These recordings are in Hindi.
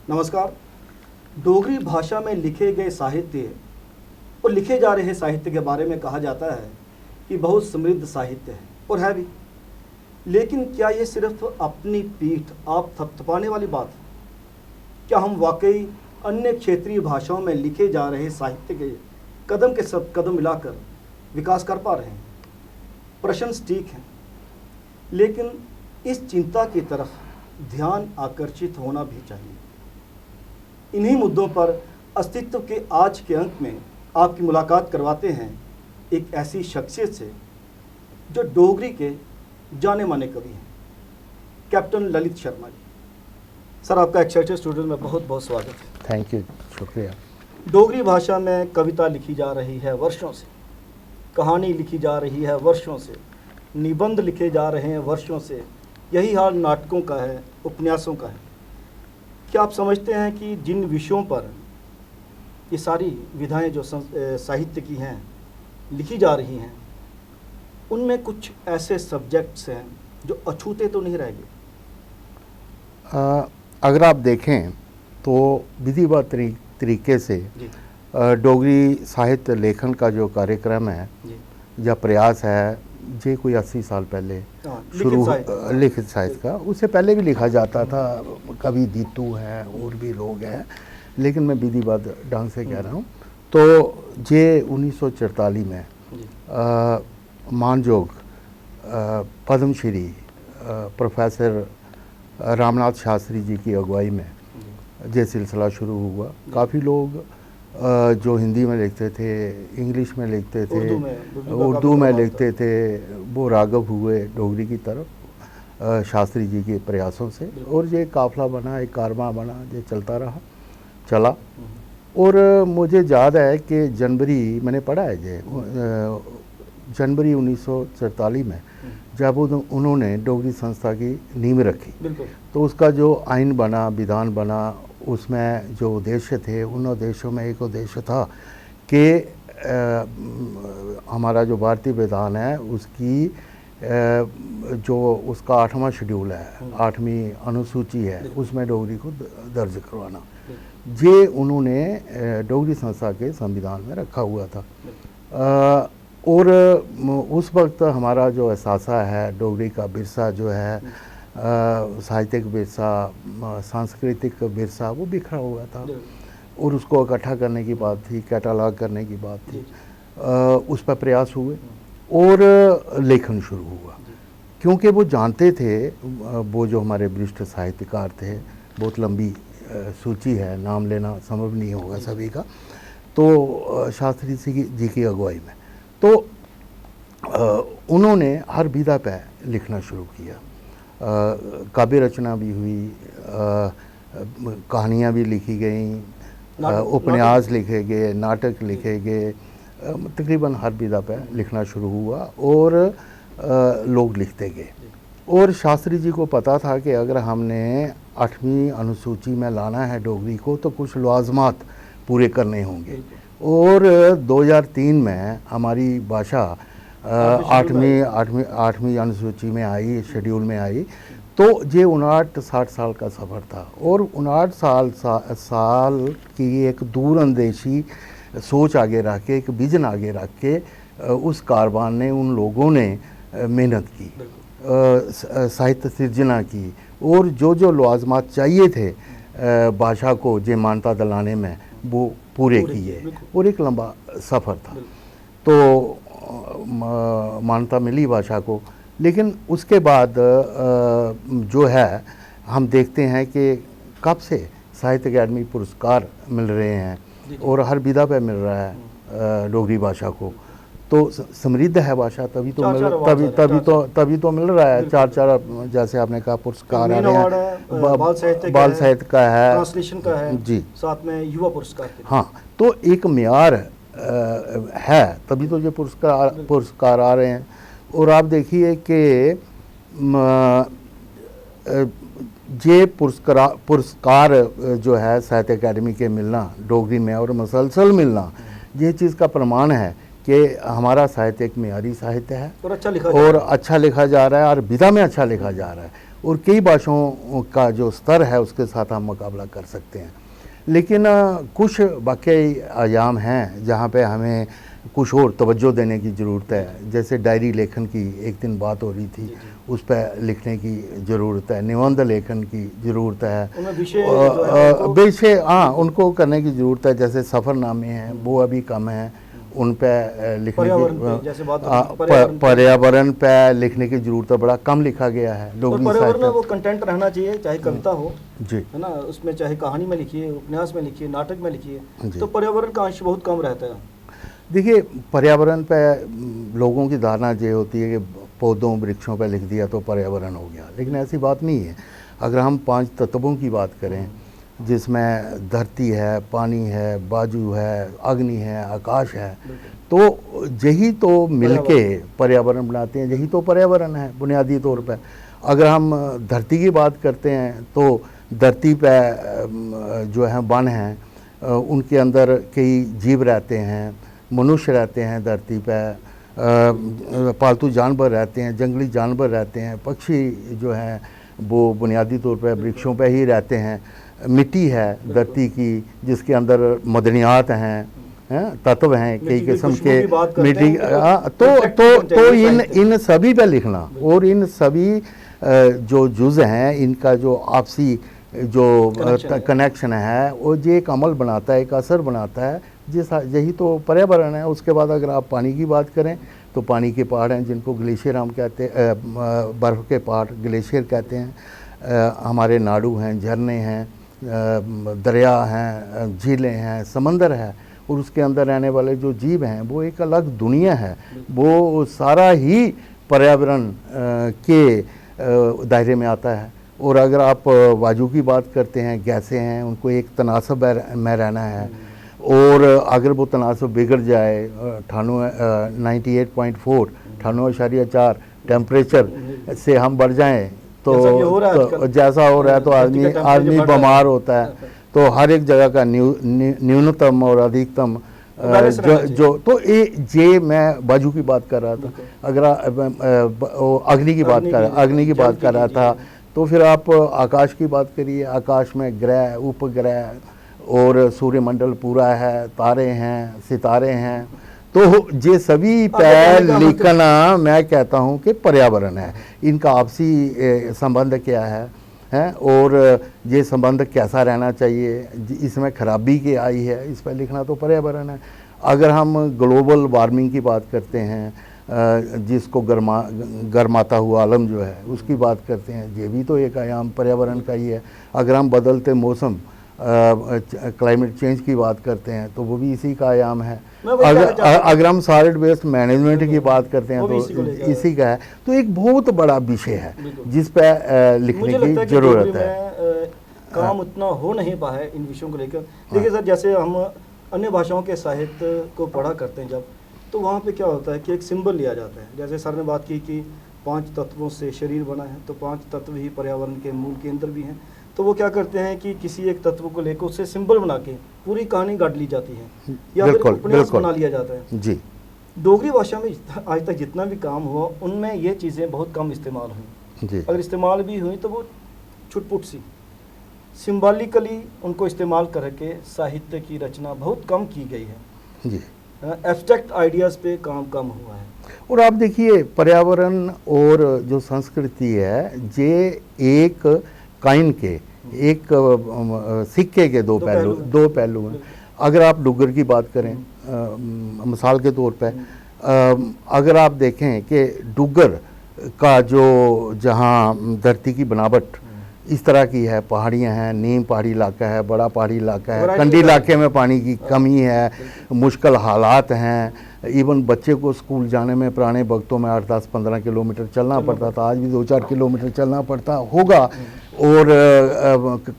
नमस्कार। डोगरी भाषा में लिखे गए साहित्य और लिखे जा रहे साहित्य के बारे में कहा जाता है कि बहुत समृद्ध साहित्य है और है भी, लेकिन क्या ये सिर्फ अपनी पीठ आप थपथपाने वाली बात है? क्या हम वाकई अन्य क्षेत्रीय भाषाओं में लिखे जा रहे साहित्य के कदम के साथ कदम मिलाकर विकास कर पा रहे हैं? प्रश्न ठीक है, लेकिन इस चिंता की तरफ ध्यान आकर्षित होना भी चाहिए। इन्हीं मुद्दों पर अस्तित्व के आज के अंक में आपकी मुलाकात करवाते हैं एक ऐसी शख्सियत से जो डोगरी के जाने माने कवि हैं, कैप्टन ललित शर्मा जी। सर, आपका एक्सरसाइज स्टूडियो में बहुत बहुत स्वागत है। थैंक यू, शुक्रिया। डोगरी भाषा में कविता लिखी जा रही है वर्षों से, कहानी लिखी जा रही है वर्षों से, निबंध लिखे जा रहे हैं वर्षों से, यही हाल नाटकों का है, उपन्यासों का है। क्या आप समझते हैं कि जिन विषयों पर ये सारी विधाएं जो साहित्य की हैं लिखी जा रही हैं, उनमें कुछ ऐसे सब्जेक्ट्स हैं जो अछूते तो नहीं रह गए? अगर आप देखें तो विधिवत तरीके से डोगरी साहित्य लेखन का जो कार्यक्रम है या प्रयास है, ये कोई 80 साल पहले शुरू लिखित साहित्य का, उससे पहले भी लिखा जाता था। कवि दीतू हैं और भी लोग हैं, लेकिन मैं विधिवत ढंग से कह रहा हूँ। तो ये 1944 में मानजोग पद्मश्री प्रोफेसर रामनाथ शास्त्री जी की अगुवाई में ये सिलसिला शुरू हुआ। काफ़ी लोग जो हिंदी में लिखते थे, इंग्लिश में लिखते थे, उर्दू में लिखते थे, वो राग़ब हुए डोगरी की तरफ शास्त्री जी के प्रयासों से, और ये काफ़िला बना, एक कारवां बना, ये चला। और मुझे याद है कि जनवरी, मैंने पढ़ा है ये, जनवरी 1944 में जब उन्होंने डोगरी संस्था की नींव रखी, तो उसका जो आइन बना, विधान बना, उसमें जो उद्देश्य थे, उन उद्देश्यों में एक उद्देश्य था कि हमारा जो भारतीय विधान है उसकी जो उसका 8वां शेड्यूल है, 8वीं अनुसूची है, उसमें डोगरी को दर्ज करवाना, ये उन्होंने डोगरी संस्था के संविधान में रखा हुआ था। और उस वक्त हमारा जो एहसासा है, डोगरी का विरसा जो है, साहित्यिक विरसा, सांस्कृतिक विरसा, वो बिखरा हुआ था, और उसको इकट्ठा करने की बात थी, कैटालॉग करने की बात थी। उस पर प्रयास हुए और लेखन शुरू हुआ, क्योंकि वो जानते थे, वो जो हमारे वरिष्ठ साहित्यकार थे, बहुत लंबी सूची है, नाम लेना संभव नहीं होगा सभी का, तो शास्त्री जी की अगुवाई में तो उन्होंने हर विधा पे लिखना शुरू किया। काव्य रचना भी हुई, कहानियाँ भी लिखी गईं, उपन्यास लिखे गए, नाटक लिखे गए, तकरीबन हर विधा पे लिखना शुरू हुआ और लोग लिखते गए। और शास्त्री जी को पता था कि अगर हमने 8वीं अनुसूची में लाना है डोगरी को, तो कुछ लवाजमात पूरे करने होंगे। और 2003 में हमारी भाषा 8वीं अनुसूची में आई, शेड्यूल में आई। तो ये 59-60 साल का सफ़र था, और 59 साल की एक दूरअंदेशी सोच आगे रख के, एक विजन आगे रख के उस कारवान ने, उन लोगों ने मेहनत की, साहित्य सृजना की, और जो लवाजमात चाहिए थे भाषा को जे मान्यता दिलाने में, वो पूरे किए। और एक लंबा सफ़र था, तो मान्यता मिली भाषा को। लेकिन उसके बाद जो है, हम देखते हैं कि कब से साहित्य अकादमी पुरस्कार मिल रहे हैं, और हर विधा पे मिल रहा है डोगरी भाषा को। तो समृद्ध है भाषा, तभी तो मिल रहा है। 4 जैसे आपने कहा पुरस्कार आ रहे हैं, बाल साहित्य का है, ट्रांसलेशन का है जी, साथ में युवा पुरस्कार। हाँ, तो एक म्यार है, तभी तो ये पुरस्कार आ रहे हैं। और आप देखिए कि ये पुरस्कार जो है साहित्य अकादमी के मिलना डोगरी में, और मसलसल मिलना, ये चीज़ का प्रमाण है कि हमारा साहित्य एक मियारी साहित्य है, और अच्छा लिखा जा रहा है, और विधा में अच्छा लिखा जा रहा है। और कई भाषाओं का जो स्तर है उसके साथ हम मुकाबला कर सकते हैं। लेकिन कुछ वाकई आयाम हैं जहाँ पे हमें कुछ और तवज्जो देने की ज़रूरत है। जैसे डायरी लेखन की एक दिन बात हो रही थी, उस पर लिखने की ज़रूरत है, निबंध लेखन की ज़रूरत है, विषय हाँ उनको करने की ज़रूरत है। जैसे सफ़रनामे हैं वो अभी कम हैं, उन पे लिखने की पर्यावरण पे लिखने की ज़रूरत है, बड़ा कम लिखा गया है। लोग पर्यावरण में वो कंटेंट रहना चाहिए, चाहे कविता हो जी है ना, उसमें चाहे कहानी में लिखिए, उपन्यास में लिखिए, नाटक में लिखिए, तो पर्यावरण का अंश बहुत कम रहता है। देखिए पर्यावरण पे लोगों की धारणा ये होती है कि पौधों वृक्षों पे लिख दिया तो पर्यावरण हो गया, लेकिन ऐसी बात नहीं है। अगर हम 5 तत्वों की बात करें जिसमें धरती है, पानी है, वायु है, अग्नि है, आकाश है, तो यही तो मिलके पर्यावरण बनाते हैं, यही तो पर्यावरण है बुनियादी तौर पे। अगर हम धरती की बात करते हैं तो धरती पे जो है वन हैं, उनके अंदर कई जीव रहते हैं, मनुष्य रहते हैं धरती पे, पालतू जानवर रहते हैं, जंगली जानवर रहते हैं, पक्षी जो हैं वो बुनियादी तौर पर वृक्षों पे ही रहते हैं। मिट्टी है धरती की जिसके अंदर मदनियात हैं, तत्व हैं कई किस्म के मिट्टी। तो इन सभी पे लिखना और इन सभी जो जुज़ हैं इनका जो आपसी जो कनेक्शन है वो ये एक अमल बनाता है, एक असर बनाता है, यही तो पर्यावरण है। उसके बाद अगर आप पानी की बात करें तो पानी के पहाड़ हैं जिनको ग्लेशियर हम कहते हैं, बर्फ़ के पहाड़ ग्लेशियर कहते हैं। हमारे नाडू हैं, झरने हैं, दरिया हैं, झीलें हैं, समंदर है, और उसके अंदर रहने वाले जो जीव हैं वो एक अलग दुनिया है। वो सारा ही पर्यावरण के दायरे में आता है। और अगर आप वायु की बात करते हैं, गैसें हैं, उनको एक तनासब में रहना है, और अगर वो तनासब बिगड़ जाए 98.4 98.4 टेम्परेचर से हम बढ़ जाएं तो जैसा हो रहा है तो आदमी बीमार होता है। तो हर एक जगह का न्यूनतम और अधिकतम जो तो ये मैं बाजू की बात कर रहा था। अगर अग्नि की बात कर रहा था तो फिर आप आकाश की बात करिए। आकाश में ग्रह, उपग्रह और सूर्यमंडल पूरा है, तारे हैं, सितारे हैं, तो ये सभी पे लिखना मैं कहता हूँ कि पर्यावरण है। इनका आपसी संबंध क्या है और ये संबंध कैसा रहना चाहिए, इसमें खराबी क्या आई है, इस पर लिखना तो पर्यावरण है। अगर हम ग्लोबल वार्मिंग की बात करते हैं, जिसको गर्माता हुआ आलम जो है उसकी बात करते हैं, ये भी तो एक आयाम पर्यावरण का ही है। अगर हम बदलते मौसम क्लाइमेट चेंज की बात करते हैं तो वो भी इसी का आयाम है। अगर हम सॉलिड वेस्ट मैनेजमेंट की बात करते हैं तो इसी का है। तो एक बहुत बड़ा विषय है जिस पे लिखने की जरूरत है। काम उतना हो नहीं पाया है इन विषयों को लेकर। देखिए सर, जैसे हम अन्य भाषाओं के साहित्य को पढ़ा करते हैं जब, तो वहाँ पे क्या होता है कि एक सिंबल लिया जाता है। जैसे सर ने बात की कि 5 तत्वों से शरीर बना है, तो 5 तत्व ही पर्यावरण के मूल केंद्र भी हैं। तो वो क्या करते हैं कि किसी एक तत्व को लेकर उससे सिंबल बना के पूरी कहानी गाड़ ली जाती है या फिर उपन्यास बना लिया जाता है जी। डोगरी भाषा में आज तक जितना भी काम हुआ उनमें ये चीज़ें बहुत कम इस्तेमाल हुई। अगर इस्तेमाल भी हुई तो वो छुटपुट सी सिम्बॉलिकली उनको इस्तेमाल करके साहित्य की रचना बहुत कम की गई है जी। एब्स्ट्रैक्ट आइडियाज़ पे काम कम हुआ है। और आप देखिए पर्यावरण और जो संस्कृति है ये एक काइन के एक सिक्के के दो पहलू हैं। अगर आप डुग्गर की बात करें मिसाल के तौर पे, अगर आप देखें कि डुग्गर का जो जहाँ धरती की बनावट इस तरह की है, पहाड़ियाँ हैं, नीम पहाड़ी इलाका है, बड़ा पहाड़ी इलाका है, कंडी इलाके में पानी की कमी है, मुश्किल हालात हैं। इवन बच्चे को स्कूल जाने में पुराने वक्तों में 8, 10, 15 किलोमीटर चलना पड़ता था, आज भी 2-4 किलोमीटर चलना पड़ता होगा। और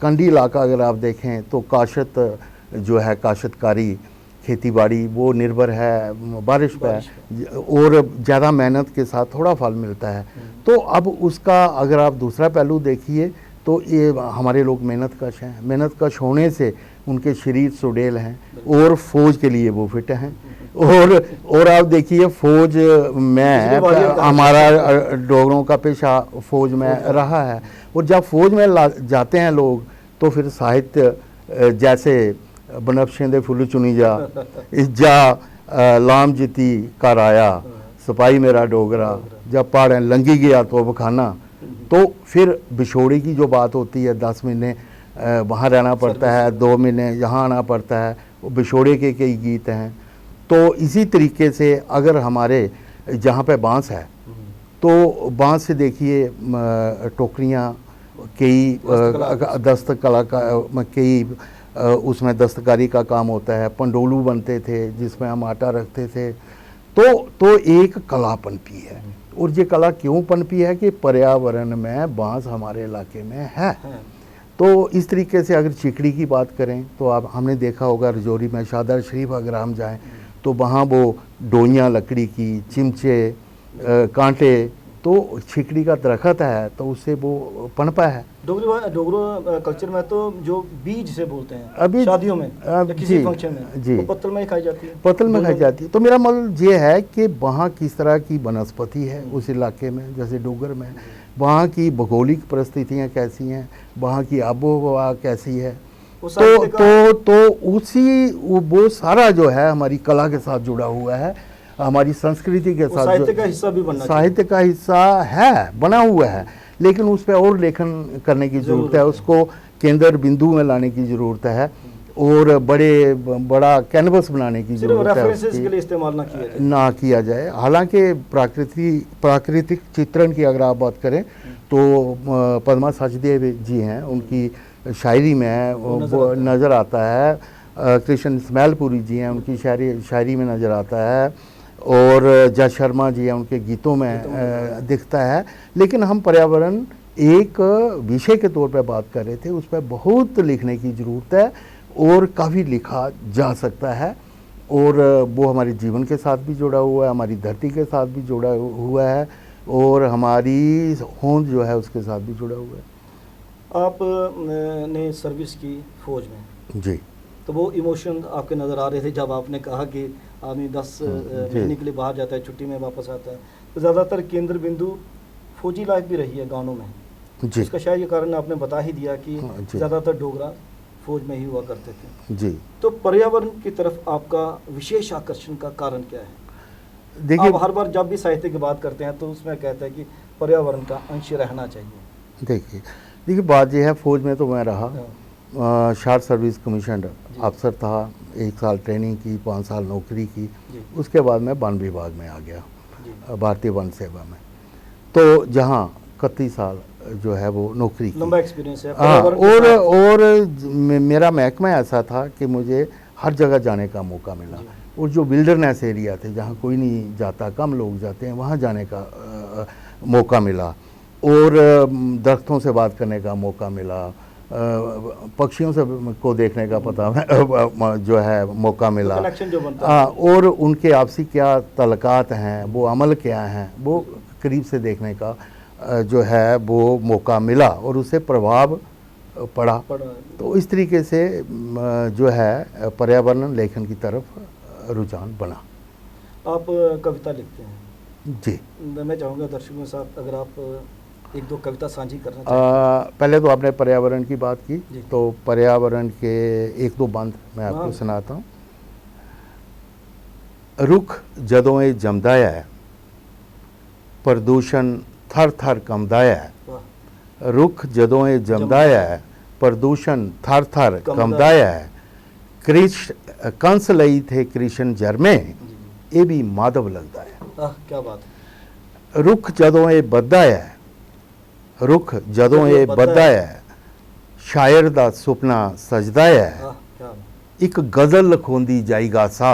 कंडी इलाका अगर आप देखें तो काशत जो है, काशतकारी खेती बाड़ी वो निर्भर है बारिश पर और ज़्यादा मेहनत के साथ थोड़ा फल मिलता है। तो अब उसका अगर आप दूसरा पहलू देखिए तो ये हमारे लोग मेहनत कश हैं। मेहनत कश होने से उनके शरीर सुडेल हैं और फौज के लिए वो फिट हैं और आप देखिए फौज में हमारा डोगरों का पेशा फौज में रहा है, और जब फौज में जाते हैं लोग तो फिर साहित्य जैसे बनफशे दे फुल चुनी जा लाम जिती कर आया सिपाही मेरा डोगरा, जब पहाड़ें लंघी गया तो बखाना, तो फिर बिछोड़ी की जो बात होती है 10 महीने वहाँ रहना पड़ता है, 2 महीने यहाँ आना पड़ता है, वो बिछोड़े के कई गीत हैं। तो इसी तरीके से अगर हमारे जहाँ पे बांस है तो बांस से देखिए टोकरियाँ, कई दस्तकला का कई उसमें दस्तकारी का काम होता है, पंडोलू बनते थे जिसमें हम आटा रखते थे। तो एक कला पनपी है, और ये कला क्यों पनपी है कि पर्यावरण में बांस हमारे इलाके में है। तो इस तरीके से अगर चिकड़ी की बात करें तो आप हमने देखा होगा रजौरी में शादर शरीफ अगर हम जाएं तो वहाँ वो डोइयाँ लकड़ी की, चिमचे, कांटे, तो छिकड़ी का दरख्त है तो उससे वो पनपा है। डोगरो कल्चर में तो जो बीज से बोलते हैं अभी शादियों में किसी फंक्शन में जी पत्तल में खाई जाती है, पत्तल में खाई जाती है। तो मेरा मतलब ये है कि वहाँ किस तरह की वनस्पति है उस इलाके में, जैसे डोगर में वहाँ की भौगोलिक परिस्थितियाँ कैसी हैं, वहाँ की आबो हवा कैसी है, तो उसी वो सारा जो है हमारी कला के साथ जुड़ा हुआ है, हमारी संस्कृति के साथ साहित्य का हिस्सा भी बनना, साहित्य का हिस्सा है, बना हुआ है, लेकिन उस पर और लेखन करने की ज़रूरत है, उसको केंद्र बिंदु में लाने की ज़रूरत है, और बड़ा कैनवस बनाने की ज़रूरत है, के लिए इस्तेमाल ना किया जाए। हालांकि प्राकृतिक चित्रण की अगर आप बात करें तो पद्मा सचदेव जी हैं, उनकी शायरी में वो नज़र आता है, कृष्ण इस्माइलपुरी जी हैं, उनकी शायरी में नज़र आता है, और जय शर्मा जी हैं, उनके गीतों में दिखता है। लेकिन हम पर्यावरण एक विषय के तौर पर बात कर रहे थे, उस पर बहुत लिखने की ज़रूरत है और काफ़ी लिखा जा सकता है, और वो हमारे जीवन के साथ भी जुड़ा हुआ है, हमारी धरती के साथ भी जुड़ा हुआ है, और हमारी होंद जो है उसके साथ भी जुड़ा हुआ है। आप ने सर्विस की फौज में जी, तो वो इमोशन आपके नज़र आ रहे थे जब आपने कहा कि आदमी 10 महीने के लिए बाहर जाता है, छुट्टी में वापस आता है, तो ज़्यादातर केंद्र बिंदु फौजी लाइफ भी रही है गानों में जी। इसका शायद ये कारण आपने बता ही दिया कि ज़्यादातर डोगरा फौज में ही हुआ करते थे जी। तो पर्यावरण की तरफ आपका विशेष आकर्षण का कारण क्या है? देखिए, आप हर बार जब भी साहित्य की बात करते हैं तो उसमें कहते हैं कि पर्यावरण का अंश रहना चाहिए। देखिए बात यह है, फौज में तो मैं रहा, शार्ट सर्विस कमीशन अफसर था, 1 साल ट्रेनिंग की, 5 साल नौकरी की, उसके बाद मैं वन विभाग में आ गया, भारतीय वन सेवा में, तो जहाँ 31 साल जो है वो नौकरी की, लंबा एक्सपीरियंस है। और मेरा महकमा ऐसा था कि मुझे हर जगह जाने का मौका मिला, और जो विल्डरनेस एरिया थे जहाँ कोई नहीं जाता, कम लोग जाते हैं, वहाँ जाने का मौका मिला, और दरख्तों से बात करने का मौका मिला, पक्षियों से को देखने का पता जो है मौका मिला, और उनके आपसी क्या तल्लुकात हैं, वो अमल क्या हैं, वो करीब से देखने का जो है वो मौका मिला, और उससे प्रभाव पड़ा। तो इस तरीके से जो है पर्यावरण लेखन की तरफ रुझान बना। आप कविता लिखते हैं जी, मैं चाहूँगा दर्शकों के साथ अगर आप 1-2 कविता साझी करना चाहें। पहले तो आपने पर्यावरण की बात की, तो पर्यावरण के 1-2 बंद मैं आपको सुनाता हूँ। रुख जदों ए जमदा है, प्रदूषण थर थर कंबदा है, रुख जदों ए जमदा है, प्रदूषण थर थर कंबदा है, कंस लई थे कृष्ण जरमे, ये भी माधव लगता है। क्या बात है। रुख जदों ए बद्दा है, रुख जदों ए बद्दा है, शायर दा सुपना सजदा है, एक गज़ल लखोंदी जाएगा सा,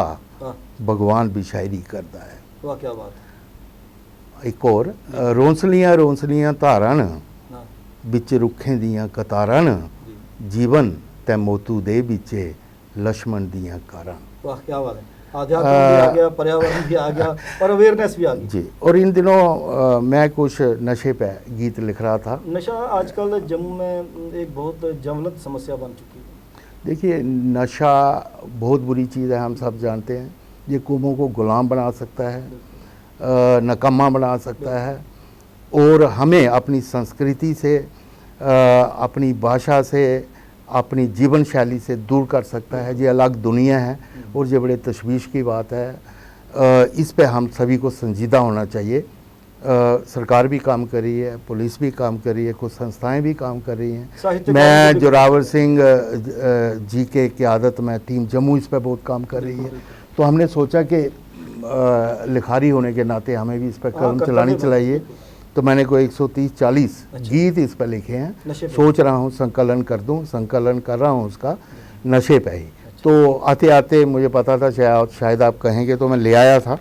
भगवान भी शायरी करता है। वाह क्या बात। एक और, रौंसलियां रौंसलियां धारन बिच रुखें दियां कतारन, जीवन ते मोतू दे बिचे लक्ष्मण दियां कारण। वाह क्या बात है। आध्यात्म भी आ गया, पर्यावरण भी आ गया, और अवेयरनेस भी आ गई जी। और इन दिनों मैं कुछ नशे पे गीत लिख रहा था। नशा आजकल जम्मू में एक बहुत ज्वलंत समस्या बन चुकी है। देखिए, नशा बहुत बुरी चीज़ है, हम सब जानते हैं, ये कौमों को गुलाम बना सकता है, नकम्मा बना सकता है, और हमें अपनी संस्कृति से, अपनी भाषा से, अपनी जीवन शैली से दूर कर सकता है। ये अलग दुनिया है और ये बड़े तशवीश की बात है। इस पे हम सभी को संजीदा होना चाहिए। सरकार भी काम कर रही है, पुलिस भी काम कर रही है, कुछ संस्थाएं भी काम कर रही हैं। मैं जोरावर सिंह जी के क़यादत में टीम जम्मू इस पर बहुत काम कर रही है। तो हमने सोचा कि लिखारी होने के नाते हमें भी इस पर कलम चलानी चाहिए। तो मैंने कोई 130-40 गीत इस पर लिखे हैं। सोच रहा हूँ संकलन कर दूँ, संकलन कर रहा हूँ उसका, नशे पे ही। तो आते आते मुझे पता था शायद आप कहेंगे, तो मैं ले आया था।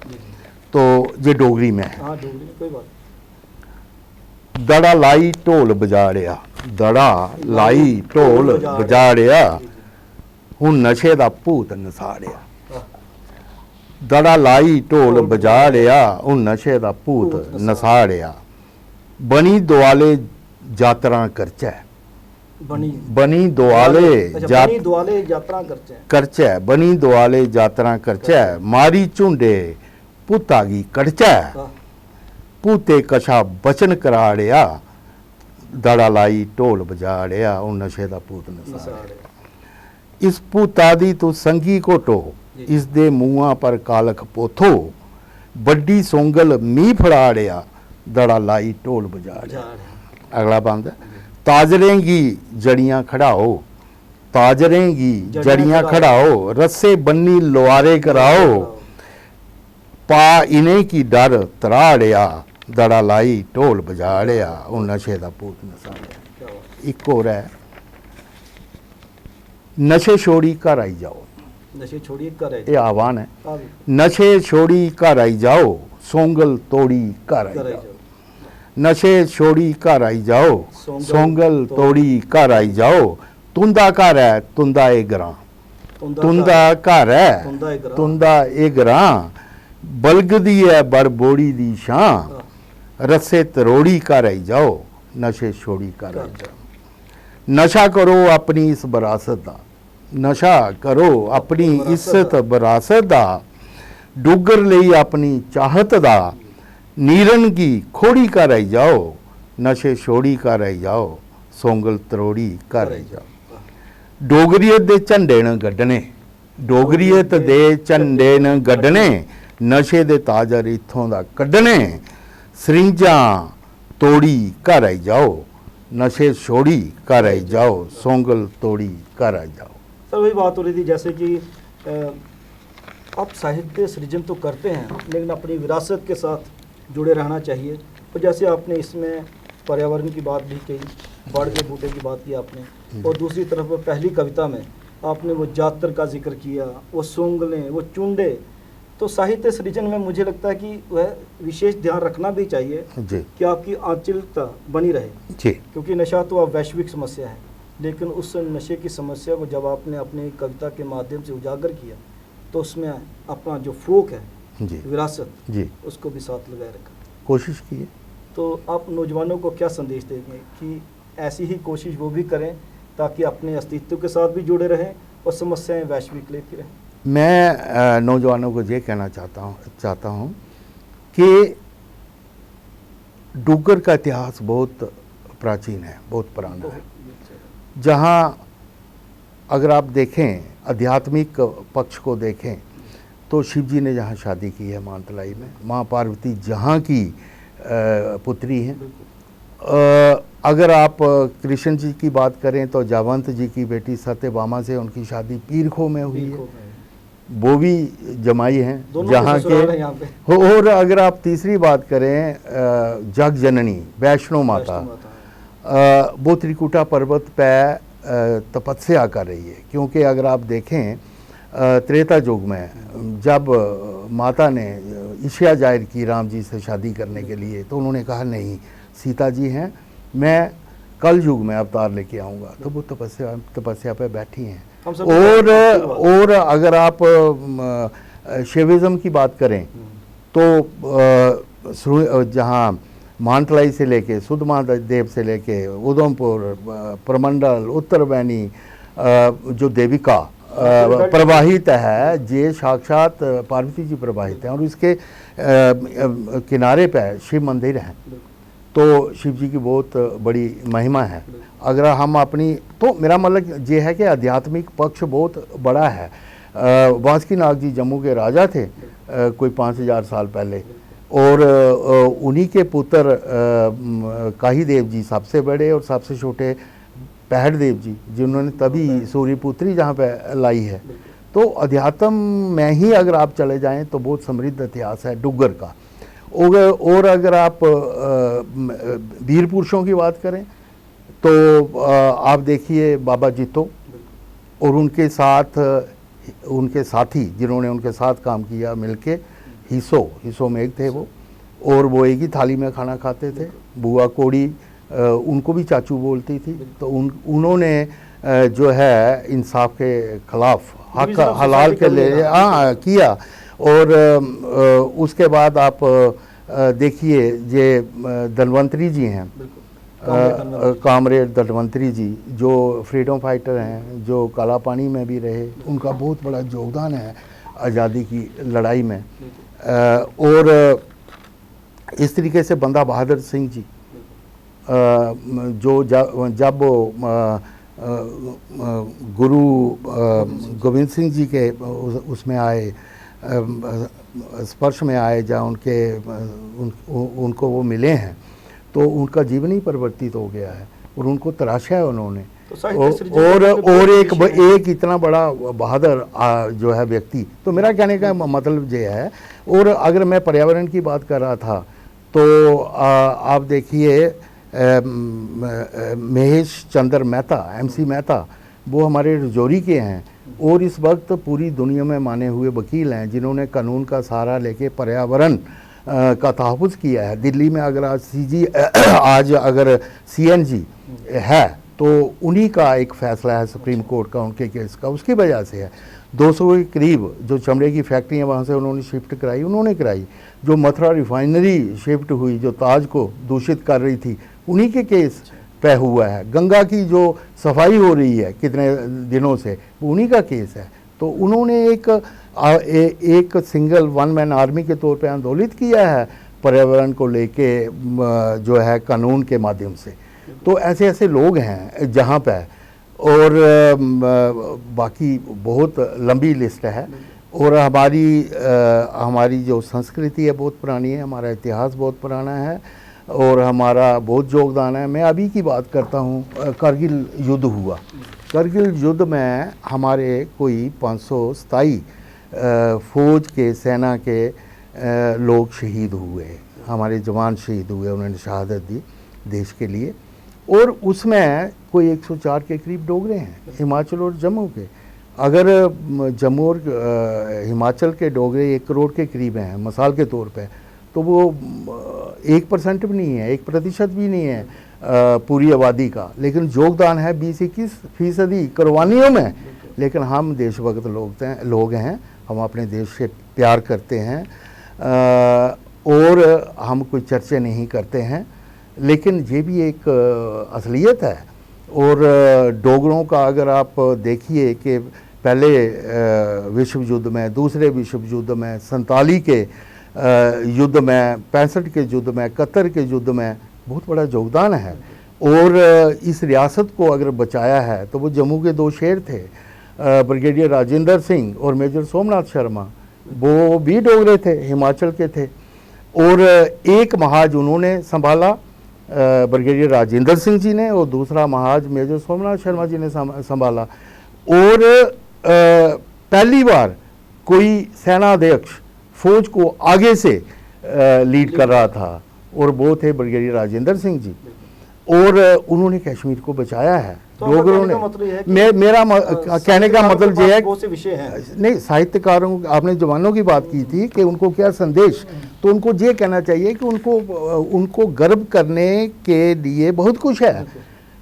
तो ये डोगरी में है। हाँ, डोगरी कोई बात। दड़ा लाई ढोल बजाड़िया, दड़ा लाई ढोल बजाड़िया, हुण नशे दा भूत नसाड़िया। दड़ा लाई ढोल बजाड़िया, हुण नशे दा भूत नसाड़िया। बनी दुआले जातरा करचै, बनी दुआले यात्रा करचै, बनी दुआले जातरा करचै। मारी झुंडे पुतागी कड़चै, पूते कशा बचन कराड़िया। दड़ा लाई ढोल बजाड़िया, हुण नशे दा भूत नसाड़िया। इस भूता दी तू संगी घोटो, इस दे मूंहां पर कालख पोथो। बड्डी सोंगल मी फड़ाड़िया, दड़ा लाई ढोल बजाड़िया। अगला बंद है। ताजरें गी जड़ियां खड़ाओ, ताजरें गी जड़ियां खड़ाओ। रस्से बन्नी लोआरे कराओ, पा इन्हें की डर तराड़िया। दड़ा लाई ढोल बजाड़िया, हुण नशे दा भूत नसाड़िया। एक और है, नशे छोड़ी घर आई जाओ। नशे छोड़ी घर आई, ये आह्वान है। नशे छोड़ी घर आई जाओ, सोंगल तोड़ी घर आई जाओ। नशे छोड़ी घर आई जाओ, सोंगल तोड़ी घर आई जाओ। तुंदा घर है तुंदा ए ग्रां, तुंदा घर है तुंदा ए ग्रां। बलगदी है बरबोड़ी दी शां, रस्से तरोड़ी घर आई जाओ। नशे छोड़ी घर आई जाओ। नशा करो अपनी इस विरासत दा, नशा करो अपनी इज्जत विरासत दा। डुगर लई अपनी चाहत दा, नीरन की खोड़ी घर आई जाओ। नशे छोड़ी घर आई जाओ, सोंगल तरोड़ी घर आई जाओ। डोगरीयत दे झंडे न गड्ढने, डोगरीयत दे झंडे न गड्ढने। नशे दे ताजर इत्थों दा कड्ढने। सरिंजां तोड़ी घर आई जाओ, नशे छोड़ी घर आई जाओ। सोंगल तोड़ी घर आई जाओ। सर वही बात हो रही थी, जैसे कि आप साहित्य सृजन तो करते हैं, लेकिन अपनी विरासत के साथ जुड़े रहना चाहिए। और जैसे आपने इसमें पर्यावरण की बात भी कही, बाड़ के बूटे की बात की आपने, और दूसरी तरफ पहली कविता में आपने वो जातर का जिक्र किया, वो सोंगलें, वो चुंडे। तो साहित्य सृजन में मुझे लगता है कि वह विशेष ध्यान रखना भी चाहिए कि आपकी आंचलिकता बनी रहे, क्योंकि नशा तो अब वैश्विक समस्या है। लेकिन उस नशे की समस्या को जब आपने अपनी कविता के माध्यम से उजागर किया, तो उसमें अपना जो फोक है, विरासत, उसको भी साथ लगाए रखा, कोशिश की है। तो आप नौजवानों को क्या संदेश देंगे कि ऐसी ही कोशिश वो भी करें, ताकि अपने अस्तित्व के साथ भी जुड़े रहें और समस्याएं वैश्विक लेती रहें? मैं नौजवानों को ये कहना चाहता हूँ कि डुग्गर का इतिहास बहुत प्राचीन है, बहुत पुराना है। जहाँ अगर आप देखें, आध्यात्मिक पक्ष को देखें, तो शिव जी ने जहाँ शादी की है मानतलाई में, माँ पार्वती जहाँ की पुत्री हैं। अगर आप कृष्ण जी की बात करें तो जावंत जी की बेटी सत्यभामा से उनकी शादी पीरखो में हुई है, वो भी जमाई हैं जहाँ के। और अगर आप तीसरी बात करें जग जननी वैष्णो माता, वो त्रिकुटा पर्वत पे तपस्या कर रही है। क्योंकि अगर आप देखें त्रेता युग में जब माता ने इच्छा जाहिर की राम जी से शादी करने के लिए, तो उन्होंने कहा नहीं, सीता जी हैं, मैं कल युग में अवतार लेके आऊँगा। तो वो तपस्या पे बैठी हैं। और अगर आप शिविज्म की बात करें तो जहाँ मानतलाई से लेके सुद्धमहादेव से लेके उधमपुर, प्रमंडल, उत्तर बैनी, जो देविका प्रवाहित है, ये साक्षात पार्वती जी प्रवाहित है और इसके किनारे पे शिव मंदिर है। तो शिव जी की बहुत बड़ी महिमा है। अगर हम अपनी, तो मेरा मतलब ये है कि आध्यात्मिक पक्ष बहुत बड़ा है। वासुकीनाग जी जम्मू के राजा थे कोई 5000 साल पहले, और उन्हीं के पुत्र काही देव जी सबसे बड़े और सबसे छोटे पहड़ देव जी, जिन्होंने तभी सूर्यपुत्री जहाँ पे लाई है। तो अध्यात्म में ही अगर आप चले जाएं तो बहुत समृद्ध इतिहास है डुग्गर का। और अगर आप वीर पुरुषों की बात करें तो आप देखिए बाबा जितो और उनके साथ उनके साथी जिन्होंने उनके साथ काम किया मिलके, हिस्सों में एक थे वो, और वो एक ही थाली में खाना खाते थे। बुआ कोड़ी उनको भी चाचू बोलती थी। तो उन्होंने जो है इंसाफ के खिलाफ हक हलाल के लिए किया। और उसके बाद आप देखिए ये धन्वंतरी जी हैं, कामरेड धन्वंतरी जी, जो फ्रीडम फाइटर हैं, जो काला पानी में भी रहे, उनका बहुत बड़ा योगदान है आज़ादी की लड़ाई में। और इस तरीके से बंदा बहादुर सिंह जी, जो जब गुरु गोविंद सिंह जी के उसमें आए, स्पर्श में आए, जहाँ उनको वो मिले हैं, तो उनका जीवन ही परिवर्तित हो गया है और उनको तराशा है उन्होंने। और एक इतना बड़ा बहादुर जो है व्यक्ति। तो मेरा कहने का मतलब ये है। और अगर मैं पर्यावरण की बात कर रहा था तो आप देखिए महेश चंद्र मेहता, MC मेहता, वो हमारे रजौरी के हैं और इस वक्त पूरी दुनिया में माने हुए वकील हैं, जिन्होंने कानून का सहारा लेके पर्यावरण का तहफ़्फ़ुज़ किया है। दिल्ली में अगर आज अगर CNG है तो उन्हीं का एक फ़ैसला है सुप्रीम कोर्ट का उनके केस का, उसकी वजह से है। 200 के करीब जो चमड़े की फैक्ट्रियाँ वहाँ से उन्होंने शिफ्ट कराई, उन्होंने कराई। जो मथुरा रिफाइनरी शिफ्ट हुई, जो ताज को दूषित कर रही थी, उन्हीं के केस पे हुआ है। गंगा की जो सफाई हो रही है कितने दिनों से, उन्हीं का केस है। तो उन्होंने एक सिंगल वन मैन आर्मी के तौर पे आंदोलित किया है पर्यावरण को लेके, जो है कानून के माध्यम से। तो ऐसे ऐसे लोग हैं जहाँ पे, और बाकी बहुत लंबी लिस्ट है। और हमारी जो संस्कृति है बहुत पुरानी है, हमारा इतिहास बहुत पुराना है और हमारा बहुत योगदान है। मैं अभी की बात करता हूँ, कारगिल युद्ध हुआ। कारगिल युद्ध में हमारे कोई 527 फौज के, सेना के लोग शहीद हुए, हमारे जवान शहीद हुए, उन्होंने शहादत दी देश के लिए। और उसमें कोई 104 के करीब डोगरे हैं, हिमाचल और जम्मू के। अगर जम्मू और हिमाचल के डोगरे 1 करोड़ के करीब हैं मिसाल के तौर पे, तो वो 1% भी नहीं है, 1% भी नहीं है पूरी आबादी का, लेकिन योगदान है 20-21% कुर्बानियों में। लेकिन हम देशभक्त लोग हैं, हम अपने देश से प्यार करते हैं और हम कोई चर्चे नहीं करते हैं, लेकिन ये भी एक असलियत है। और डोगरों का अगर आप देखिए कि पहले विश्व युद्ध में, दूसरे विश्व युद्ध में, 47 के युद्ध में, 65 के युद्ध में, 71 के युद्ध में बहुत बड़ा योगदान है। और इस रियासत को अगर बचाया है तो वो जम्मू के 2 शेर थे, ब्रिगेडियर राजेंद्र सिंह और मेजर सोमनाथ शर्मा, वो भी डोगरे थे, हिमाचल के थे। और एक महाज उन्होंने संभाला, ब्रिगेडियर राजेंद्र सिंह जी ने, और दूसरा महाज मेजर सोमनाथ शर्मा जी ने संभाला। और पहली बार कोई सेनाध्यक्ष फौज को आगे से लीड कर रहा था और वो थे ब्रिगेडियर राजेंद्र सिंह जी, और उन्होंने कश्मीर को बचाया है। डोगरों ने, मेरा कहने का मतलब ये है, नहीं साहित्यकारों, आपने जवानों की बात की थी कि उनको क्या संदेश, तो उनको ये कहना चाहिए कि उनको गर्व करने के लिए बहुत कुछ है,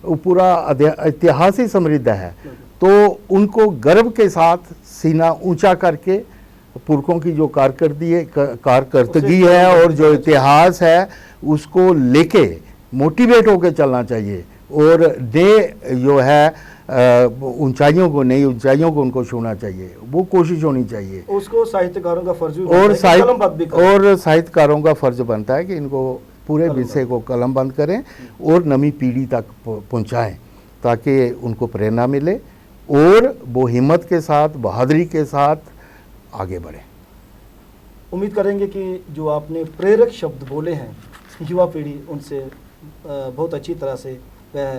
पूरा इतिहास ही समृद्ध है। तो उनको गर्व के साथ सीना ऊंचा करके पुरखों की जो कारकर्दगी है और जो इतिहास है उसको लेके मोटिवेट होकर चलना चाहिए। और जो है ऊंचाइयों को, नई ऊंचाइयों को उनको छूना चाहिए, वो कोशिश होनी चाहिए। उसको साहित्यकारों का फर्ज भी और और साहित्यकारों का फर्ज बनता है कि इनको पूरे विषय को कलमबंद करें और नवी पीढ़ी तक पहुंचाएं, ताकि उनको प्रेरणा मिले और वो हिम्मत के साथ, बहादुरी के साथ आगे बढ़ें। उम्मीद करेंगे कि जो आपने प्रेरक शब्द बोले हैं, युवा पीढ़ी उनसे बहुत अच्छी तरह से वह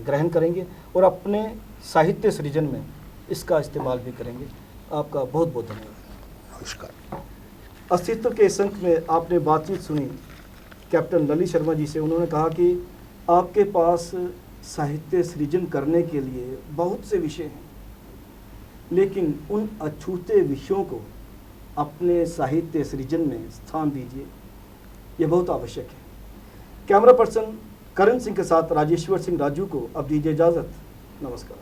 ग्रहण करेंगे और अपने साहित्य सृजन में इसका इस्तेमाल भी करेंगे। आपका बहुत बहुत धन्यवाद। नमस्कार। अस्तित्व के इस अंक में आपने बातचीत सुनी कैप्टन ललित शर्मा जी से। उन्होंने कहा कि आपके पास साहित्य सृजन करने के लिए बहुत से विषय हैं, लेकिन उन अछूते विषयों को अपने साहित्य सृजन में स्थान दीजिए, यह बहुत आवश्यक है। कैमरा पर्सन करण सिंह के साथ राजेश्वर सिंह राजू को अब दीजिए इजाज़त। नमस्कार।